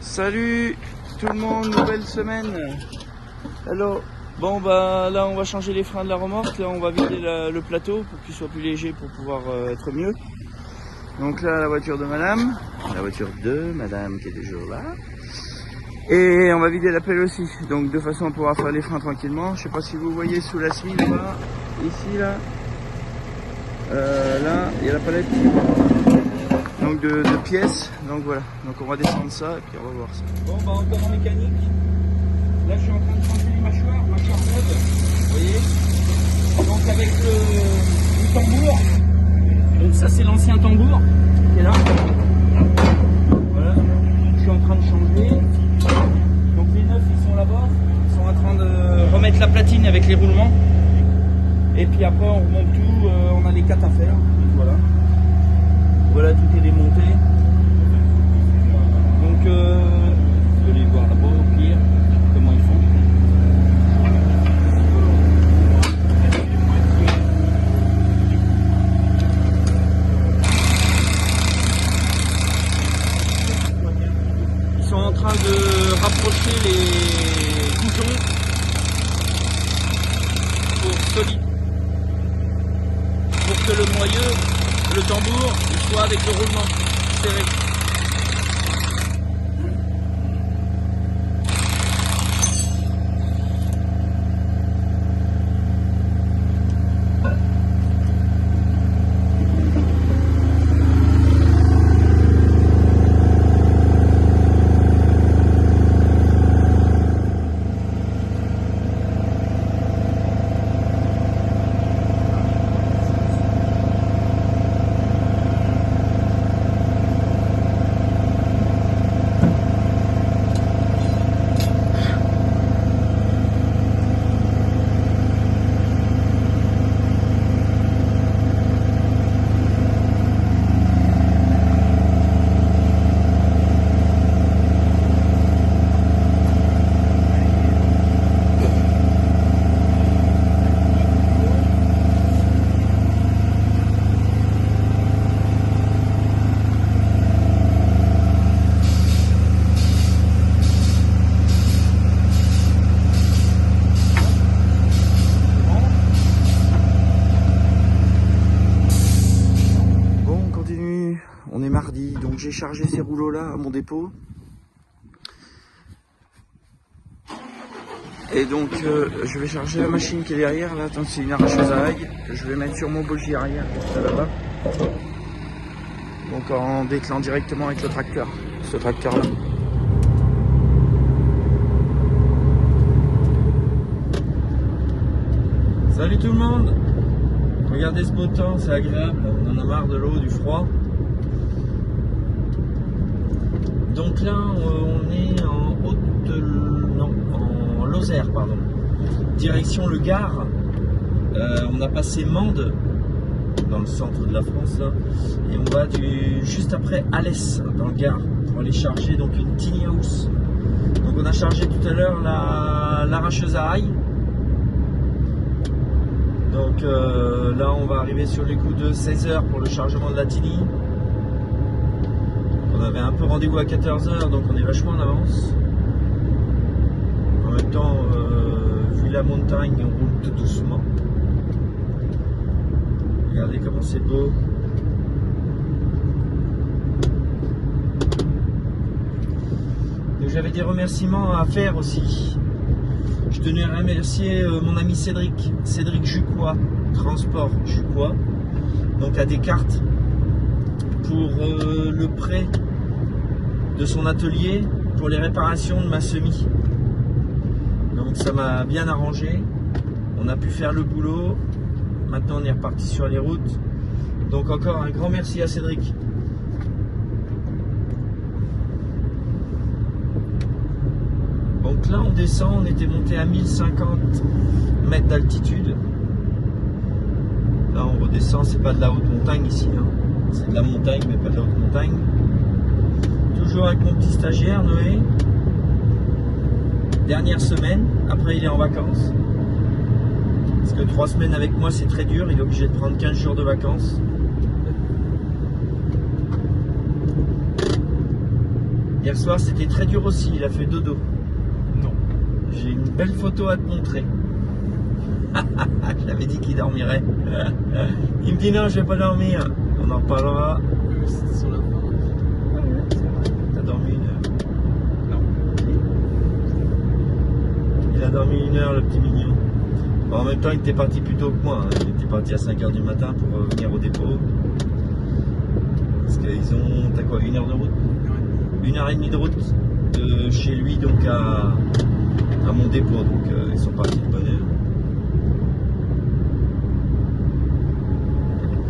Salut tout le monde, nouvelle semaine. Hello. Bon bah là on va changer les freins de la remorque, là on va vider le plateau pour qu'il soit plus léger pour pouvoir être mieux. Donc là la voiture de madame qui est toujours là. Et on va vider la pelle aussi, donc de façon à pouvoir faire les freins tranquillement. Je sais pas si vous voyez sous la scie là-bas, ici là. Là il y a la palette donc de pièces, donc voilà, donc on va descendre ça et puis on va voir ça. Bon bah encore en mécanique, là je suis en train de changer les mâchoires neuves, vous voyez, donc avec le tambour, donc ça c'est l'ancien tambour qui est là, voilà, je suis en train de changer, donc les neufs ils sont là-bas, ils sont en train de remettre la platine avec les roulements, et puis après on remonte tout, on a les 4 à faire, donc voilà. Voilà, tout est démonté. Donc, vous allez voir là-bas au pire comment ils font. Ils sont en train de rapprocher les boutons pour que le moyeu, le tambour, il soit avec le roulement serré. On est mardi, donc j'ai chargé ces rouleaux là à mon dépôt. Et donc je vais charger la machine qui est derrière là, c'est une arracheuse à ail que je vais mettre sur mon bogie arrière juste là-bas. Donc en déclenchant directement avec le tracteur, ce tracteur là. Salut tout le monde. Regardez ce beau temps, c'est agréable, on en a marre de l'eau, du froid. Donc là, on est en Lozère, pardon. Direction le Gard. On a passé Mende, dans le centre de la France, là, et on va juste après Alès, dans le Gard, pour aller charger donc une tiny house. Donc on a chargé tout à l'heure l'arracheuse à ail. Donc là, on va arriver sur les coups de 16 h pour le chargement de la tiny. On avait un peu rendez-vous à 14 h, donc on est vachement en avance. En même temps, vu la montagne, on roule tout doucement. Regardez comment c'est beau. Donc j'avais des remerciements à faire aussi. Je tenais à remercier mon ami Cédric Jucois, Transport Jucois, donc à Descartes, pour le prêt de son atelier pour les réparations de ma semi. Donc ça m'a bien arrangé, on a pu faire le boulot, maintenant on est reparti sur les routes. Donc encore un grand merci à Cédric. Donc là on descend, on était monté à 1050 mètres d'altitude. Là on redescend, c'est pas de la haute montagne ici, hein. C'est de la montagne mais pas de la haute montagne. Toujours avec mon petit stagiaire Noé. Dernière semaine, après il est en vacances. Parce que 3 semaines avec moi c'est très dur, il est obligé de prendre 15 jours de vacances. Hier soir, c'était très dur aussi, il a fait dodo. Non. J'ai une belle photo à te montrer. Je l'avais dit qu'il dormirait. Il me dit non, je vais pas dormir. On en reparlera. C'était sur la fin. T'as dormi 1 heure. Non. Il a dormi 1 heure, le petit mignon. Bon, en même temps, il était parti plus tôt que moi. Hein. Il était parti à 5 h du matin pour venir au dépôt. Parce qu'ils ont, t'as quoi, 1 heure de route? 1h30 de route de chez lui donc à mon dépôt. Donc ils sont partis de bonne heure.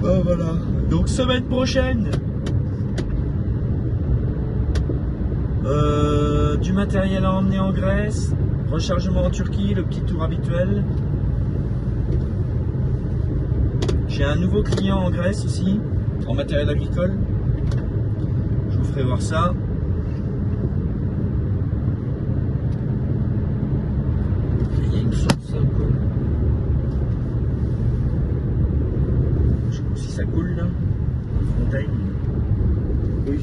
Oh, voilà. Donc semaine prochaine, du matériel à emmener en Grèce, rechargement en Turquie, le petit tour habituel. J'ai un nouveau client en Grèce aussi, en matériel agricole. Je vous ferai voir ça. Il y a une source là, quoi. Je sais pas si ça coule là. Fontaine. Oui.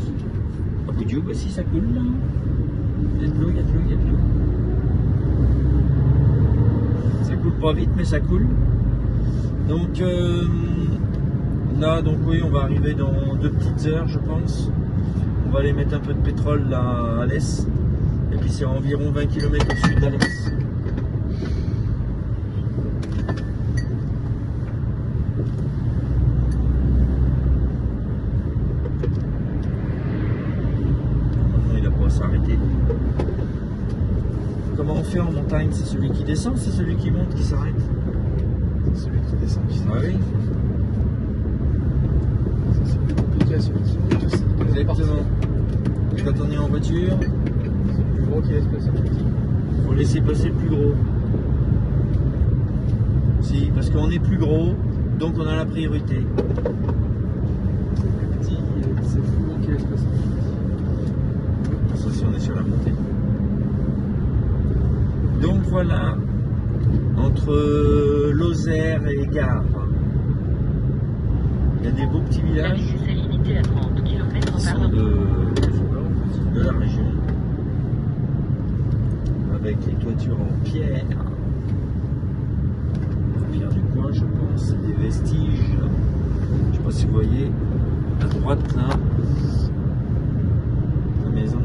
Ah, peu Dieu, bah si ça coule là. Il y a de l'eau, il y a de l'eau, il y a de l'eau. Ça coule pas vite, mais ça coule. Donc là, donc oui, on va arriver dans 2 petites heures, je pense. On va aller mettre un peu de pétrole là à l'est. Et puis c'est environ 20 km au sud d'Alès. Il a pas à s'arrêter. Comment on fait en montagne? C'est celui qui descend, c'est celui qui monte qui s'arrête? C'est celui qui descend qui s'arrête. Ah oui. C'est plus compliqué à celui qui monte aussi. Exactement. Quand on est en voiture, C'est le plus gros qui laisse passer le petit. il faut laisser passer le plus gros. Si, parce qu'on est plus gros, donc on a la priorité. Le petit, c'est le plus gros qui laisse passer le petit. Ça, si on est sur la montée. Donc voilà, entre Lozère et Gare, il y a des beaux petits La villages vitesse est limitée à 30 km qui par sont heure. de la région, avec les toitures en pierre. La pierre du coin, je pense, c'est des vestiges. Je sais pas si vous voyez, à droite là, la maison.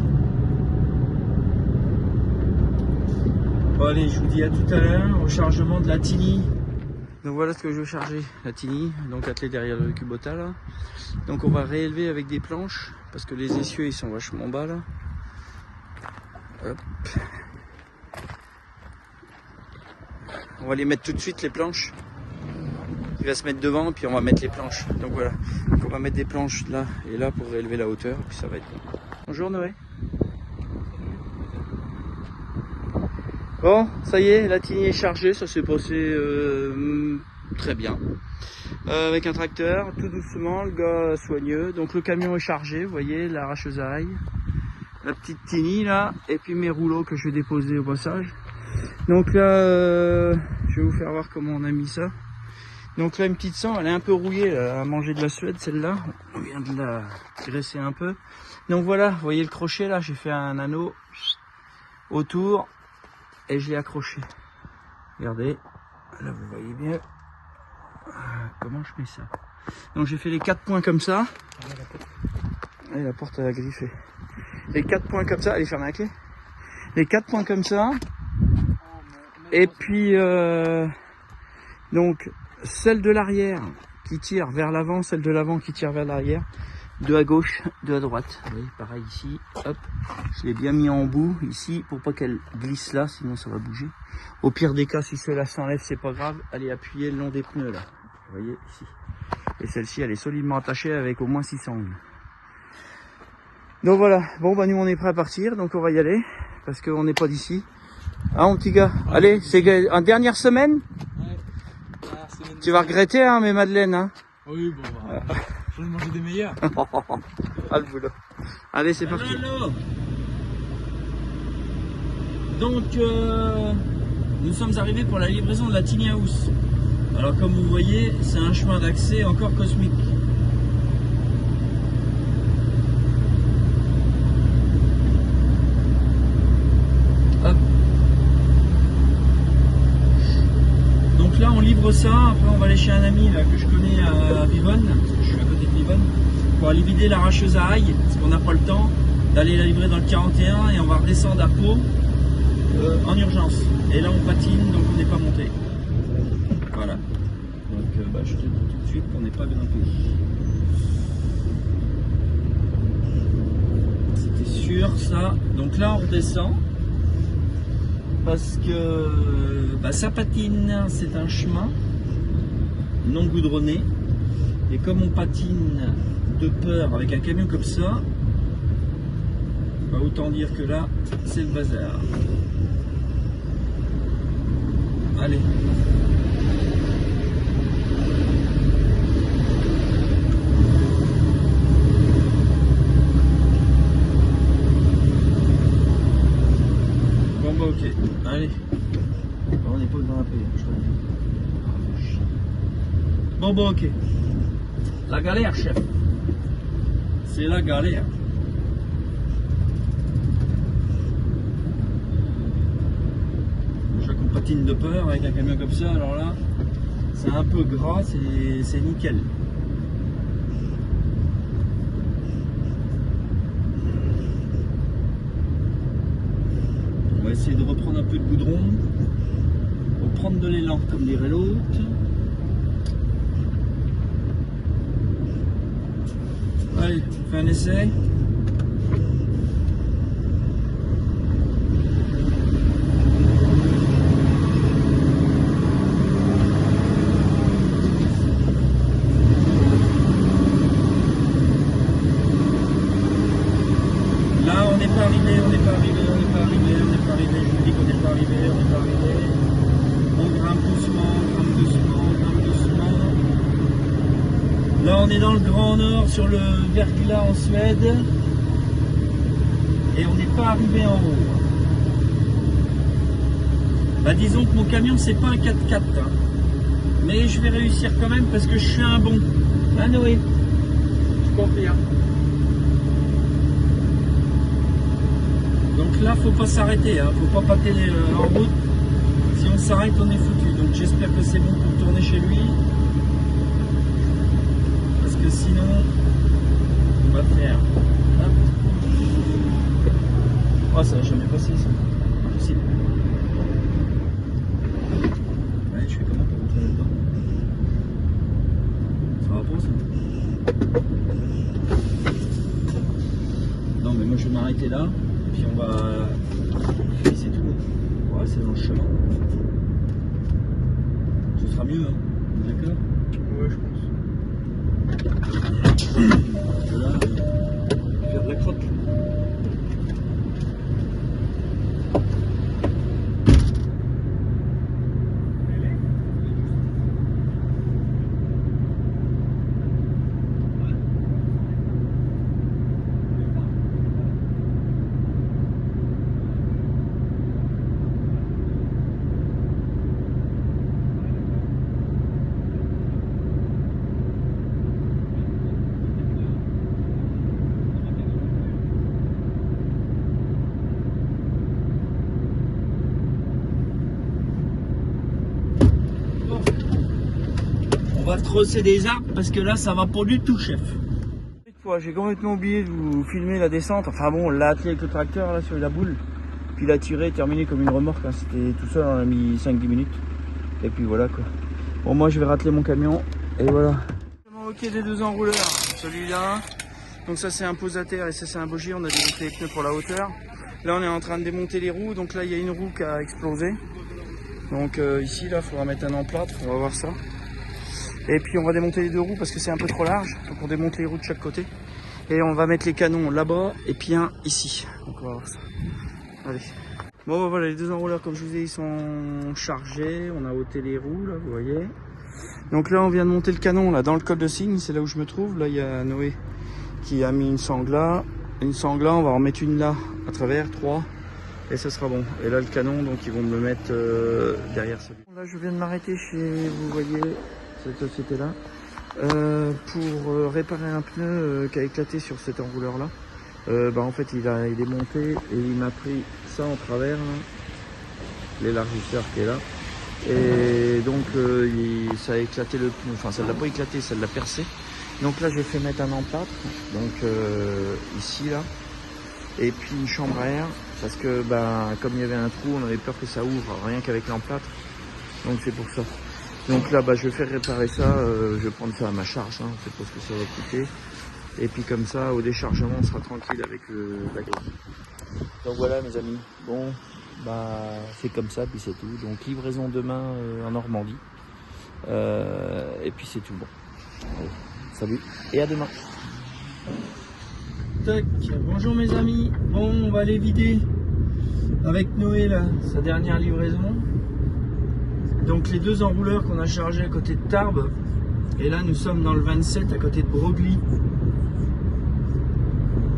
Bon allez, je vous dis à tout à l'heure au chargement de la Tini. Donc voilà ce que je veux charger, la Tini, donc attelée derrière le Kubota là. Donc on va réélever avec des planches, parce que les essieux ils sont vachement bas là. Hop. On va les mettre tout de suite les planches. Il va se mettre devant, puis on va mettre les planches. Donc voilà, donc on va mettre des planches là et là pour réélever la hauteur, puis ça va être bon. Bonjour Noé. Bon, ça y est, la Tini est chargée, ça s'est passé très bien. Avec un tracteur, tout doucement, le gars soigneux. Donc le camion est chargé, vous voyez, l'arracheuse à ail. La petite Tini là, et puis mes rouleaux que je vais déposer au passage. Donc là, je vais vous faire voir comment on a mis ça. Donc là, une petite sang, elle est un peu rouillée, elle a mangé de la suède celle-là. On vient de la graisser un peu. Donc voilà, vous voyez le crochet là, j'ai fait un anneau autour. Et je l'ai accroché. Regardez, là vous voyez bien comment je mets ça. Donc j'ai fait les 4 points comme ça. Et la porte elle a griffé. Les 4 points comme ça, allez fermer la clé. Les 4 points comme ça. Et puis donc celle de l'arrière qui tire vers l'avant, celle de l'avant qui tire vers l'arrière. 2 à gauche, 2 à droite. Vous voyez, pareil ici, hop, je l'ai bien mis en bout ici pour pas qu'elle glisse là, sinon ça va bouger. Au pire des cas, si cela s'enlève, c'est pas grave, allez appuyer le long des pneus là. Vous voyez ici. Et celle-ci, elle est solidement attachée avec au moins 6 angles. Donc voilà, bon bah nous on est prêt à partir, donc on va y aller, parce qu'on n'est pas d'ici. Ah mon petit gars, allez, c'est en dernière semaine. Ouais. Tu vas regretter hein, mes madeleines hein. Oui, bon, bah, j'en ai mangé des meilleurs. Ah le boulot. Allez, c'est parti. Hello. Donc, nous sommes arrivés pour la livraison de la Tiny House. Alors, comme vous voyez, c'est un chemin d'accès encore cosmique. livre ça, après on va aller chez un ami là, que je connais à Vivonne, parce que je suis à côté de Vivonne, pour aller vider l'arracheuse à ail, parce qu'on n'a pas le temps d'aller la livrer dans le 41 et on va redescendre à Pau en urgence. Et là on patine, donc on n'est pas monté. Voilà. Donc je te dis tout de suite qu'on n'est pas grimpé. C'était sûr ça. Donc là on redescend. Parce que ça patine, c'est un chemin non goudronné. Et comme on patine de peur avec un camion comme ça, autant dire que là, c'est le bazar. Allez. Bon ok, allez. On n'est pas dans la paix, je crois. Bon ok. La galère, chef. C'est la galère. Déjà qu'on patine de peur avec un camion comme ça, alors là, c'est un peu gras, c'est nickel. On va essayer de reprendre un peu de goudron, reprendre de l'élan, comme dirait l'autre. Allez, on fait un essai. Là, on n'est pas arrivé, on n'est pas arrivé, on n'est pas arrivé, on n'est pas arrivé. Je vous dis qu'on n'est pas arrivé, on n'est pas arrivé. On grimpe doucement, grimpe doucement, grimpe doucement. Là, on est dans le Grand Nord, sur le Vergla en Suède. Et on n'est pas arrivé en haut. Disons que mon camion, c'est pas un 4x4. Hein. Mais je vais réussir quand même parce que je suis un bon. Hein, Noé? Je confirme. Donc là, faut pas s'arrêter. Hein. Faut pas pâter en route. Si on s'arrête, on est foutu. Donc j'espère que c'est bon pour tourner chez lui. Parce que sinon, on va faire. Hop. Oh, ça va jamais passer ça. Impossible. Ouais, je fais comment pour rentrer là-dedans? Ça va pas ça? Non, mais moi je vais m'arrêter là. Puis on va. Puis c'est tout. On va rester dans le chemin. Ce sera mieux, hein? D'accord? Ouais, je pense. Parce que là, faire de la crotte. On va trosser des arbres parce que là ça va pas du tout, chef. J'ai complètement oublié de vous filmer la descente. Enfin bon, on l'a attelé avec le tracteur là sur la boule. Puis il a tiré, terminé comme une remorque. Hein. C'était tout seul, on a mis 5-10 minutes. Et puis voilà quoi. Bon, moi je vais rateler mon camion. Et voilà. Ok, des deux enrouleurs. Celui-là. Donc ça c'est un posateur et ça c'est un bogier. On a démonté les pneus pour la hauteur. Là on est en train de démonter les roues. Donc là il y a une roue qui a explosé. Donc ici là il faudra mettre un emplâtre. On va voir ça. Et puis on va démonter les deux roues parce que c'est un peu trop large. Donc on démonte les roues de chaque côté. Et on va mettre les canons là-bas et puis un ici. Donc on va voir ça. Allez. Bon voilà, les deux enrouleurs comme je vous ai dit ils sont chargés. On a ôté les roues là, vous voyez. Donc là on vient de monter le canon là dans le col de cygne. C'est là où je me trouve. Là il y a Noé qui a mis une sangle là. Une sangle là, on va en mettre une là à travers, 3. Et ça sera bon. Et là le canon, donc ils vont me le mettre derrière celui. Là je viens de m'arrêter chez, vous voyez, cette société là. Pour réparer un pneu qui a éclaté sur cet enrouleur là. En fait il est monté et il m'a pris ça en travers, l'élargisseur qui est là. Et donc ça a éclaté le pneu, enfin ça ne l'a pas éclaté, ça l'a percé. Donc là j'ai fait mettre un emplâtre, donc ici là, et puis une chambre à air, parce que comme il y avait un trou, on avait peur que ça ouvre, rien qu'avec l'emplâtre, donc c'est pour ça. Donc là je vais faire réparer ça, je vais prendre ça à ma charge, hein, c'est pas ce que ça va coûter. Et puis comme ça au déchargement on sera tranquille avec la grille. Donc voilà mes amis, bon. C'est comme ça, puis c'est tout. Donc livraison demain en Normandie. Et puis c'est tout bon. Allez, salut et à demain. Tac, bonjour mes amis. Bon, on va aller vider avec Noé là, sa dernière livraison. Donc les deux enrouleurs qu'on a chargés à côté de Tarbes. Et là nous sommes dans le 27 à côté de Broglie.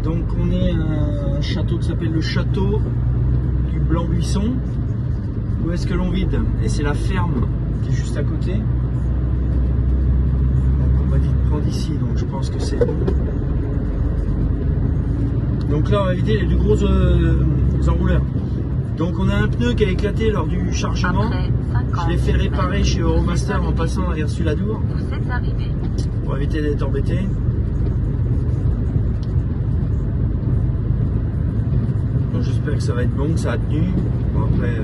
Donc on est à un château qui s'appelle le château du Blanc-Buisson. Où est-ce que l'on vide? Et c'est la ferme qui est juste à côté. Donc on m'a dit de prendre ici, donc je pense que c'est bon. Donc là on va vider les deux gros enrouleurs. Donc on a un pneu qui a éclaté lors du chargement. Je l'ai fait réparer chez Euromaster en passant derrière Suladour. Vous êtes arrivé. Pour éviter d'être embêté. Donc j'espère que ça va être bon, que ça a tenu. Bon, après,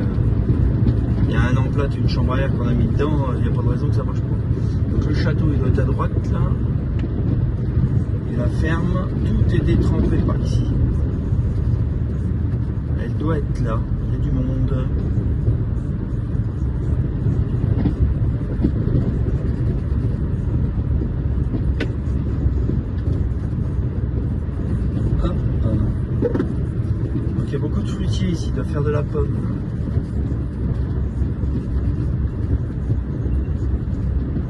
il y a un emplâtre, une chambre à air qu'on a mis dedans, il n'y a pas de raison que ça marche pas. Donc le château il doit être à droite là. Et la ferme, tout est détrempé par ici. Elle doit être là, il y a du monde. Il y a beaucoup de fruitiers ici, il doit faire de la pomme.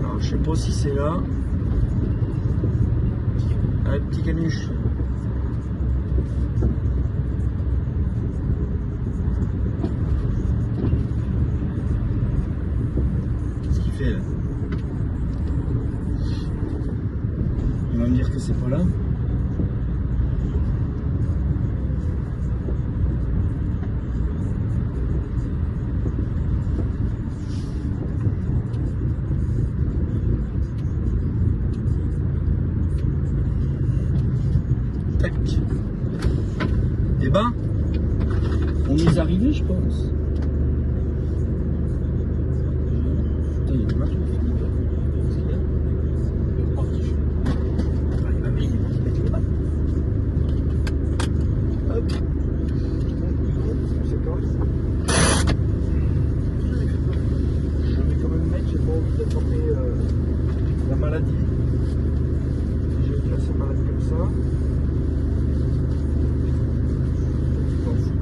Alors, je sais pas si c'est là. Un petit camiche. Qu'est-ce qu'il fait là? Il va me dire que c'est pas là. Et on est arrivé, je pense. Putain, il y a des matchs. Il va venir, il va mettre le bas. Hop. C'est correct. Je vais quand même mettre, j'ai pas envie d'attraper la maladie. Si j'ai une classe malade comme ça.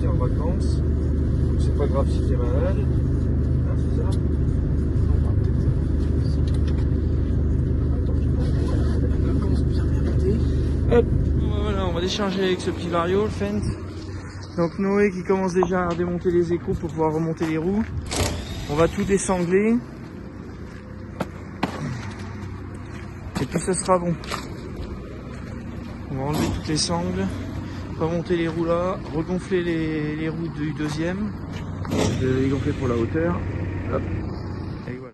En vacances, donc c'est pas grave si t'es malade, hein, c'est ça. Vacances bien méritées. Hop, voilà, on va décharger avec ce petit vario, le Fendt. Donc Noé qui commence déjà à démonter les écrous pour pouvoir remonter les roues. On va tout désangler. Et puis ça sera bon. On va enlever toutes les sangles. Remonter les roues là, regonfler les roues du deuxième, les gonfler pour la hauteur. Hop. Et voilà.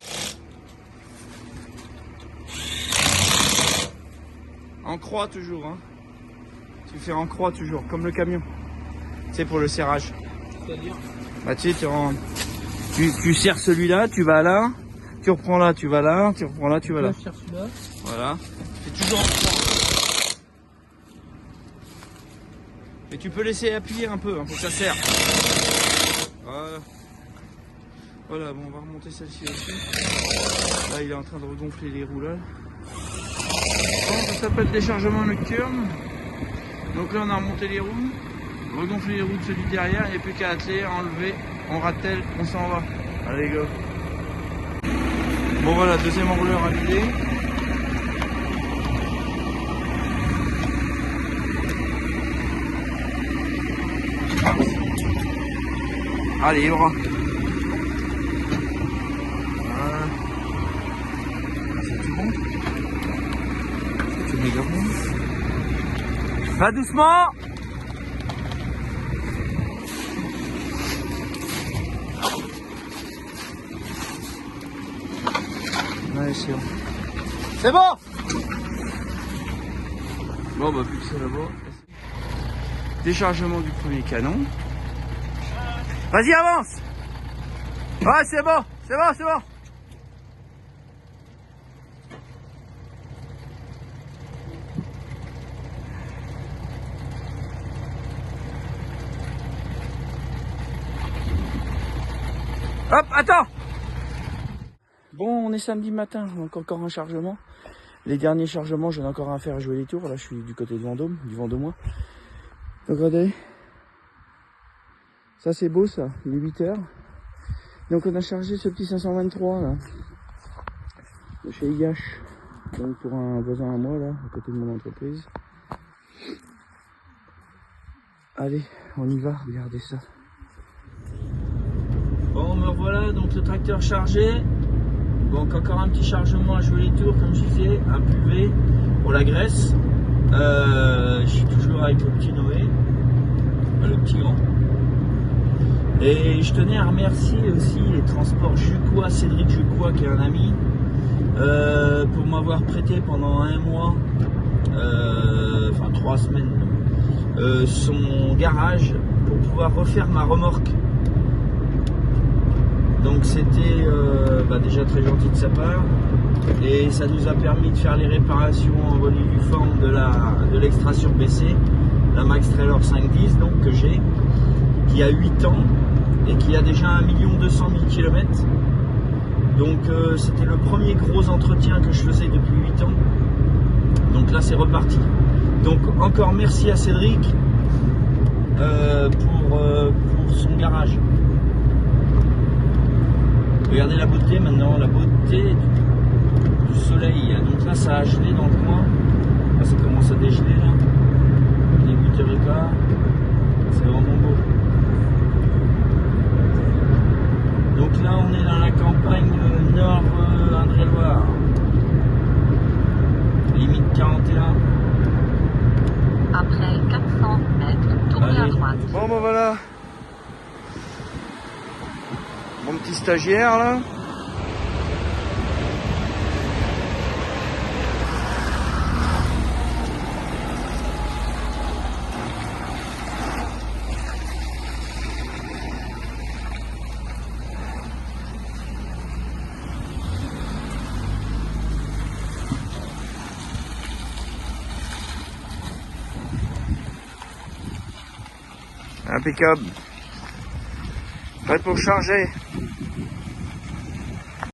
En croix toujours, hein. Tu fais en croix toujours, comme le camion. C'est pour le serrage. C'est-à-dire tu sais, tu serres celui-là, tu vas là, tu reprends là, tu vas là, tu reprends là, tu vas là. Voilà. C'est toujours en croix. Et tu peux laisser appuyer un peu, hein, pour que ça serre. Voilà. Voilà, bon, on va remonter celle-ci aussi. Là, il est en train de regonfler les roues là. Bon, ça s'appelle déchargement nocturne. Donc là, on a remonté les roues, regonflé les roues de celui derrière. Il n'y a plus qu'à atteler, enlever, on rattelle, on s'en va. Allez, go. Bon, voilà, deuxième enrouleur à vider. Allez, libre. Voilà. C'est tout bon. C'est méga bon. Va doucement. l'océan. C'est bon. Bon bah plus que ça là-bas. Déchargement du premier canon. Vas-y avance. Ouais c'est bon, c'est bon, c'est bon. Hop, attends. Bon, on est samedi matin, donc encore un chargement. Les derniers chargements, j'en ai encore un à faire à jouer les tours. Là, je suis du côté de Vendôme, du Vendômois. Donc, regardez. Ça, c'est beau, ça. Il est 8 heures. Donc, on a chargé ce petit 523, là. De chez IH. Donc, pour un voisin à moi, là, à côté de mon entreprise. Allez, on y va, regardez ça. Bon, me voilà, donc le tracteur chargé. Donc encore un petit chargement à jouer les tours, comme je disais, un buvet pour la graisse. Je suis toujours avec le petit Noé, le petit grand. Et je tenais à remercier aussi les transports Jucois, Cédric Jucois, qui est un ami, pour m'avoir prêté pendant un mois, enfin 3 semaines, son garage pour pouvoir refaire ma remorque. Donc c'était déjà très gentil de sa part et ça nous a permis de faire les réparations en bonne et due forme de l'extra sur BC, la Max Trailer 510 donc que j'ai, qui a 8 ans et qui a déjà 1 200 000 km. Donc c'était le premier gros entretien que je faisais depuis 8 ans. Donc là c'est reparti. Donc encore merci à Cédric pour son garage. Regardez la beauté maintenant, la beauté du soleil. Donc là, ça a gelé dans le coin. Là, ça commence à dégeler là. Il est 8h15. C'est vraiment beau. Donc là, on est dans la campagne nord Indre-et-Loire. Limite 41. Après 400 mètres, tournez à droite. Bon, ben voilà. Mon petit stagiaire là. Impeccable. Prêt pour charger.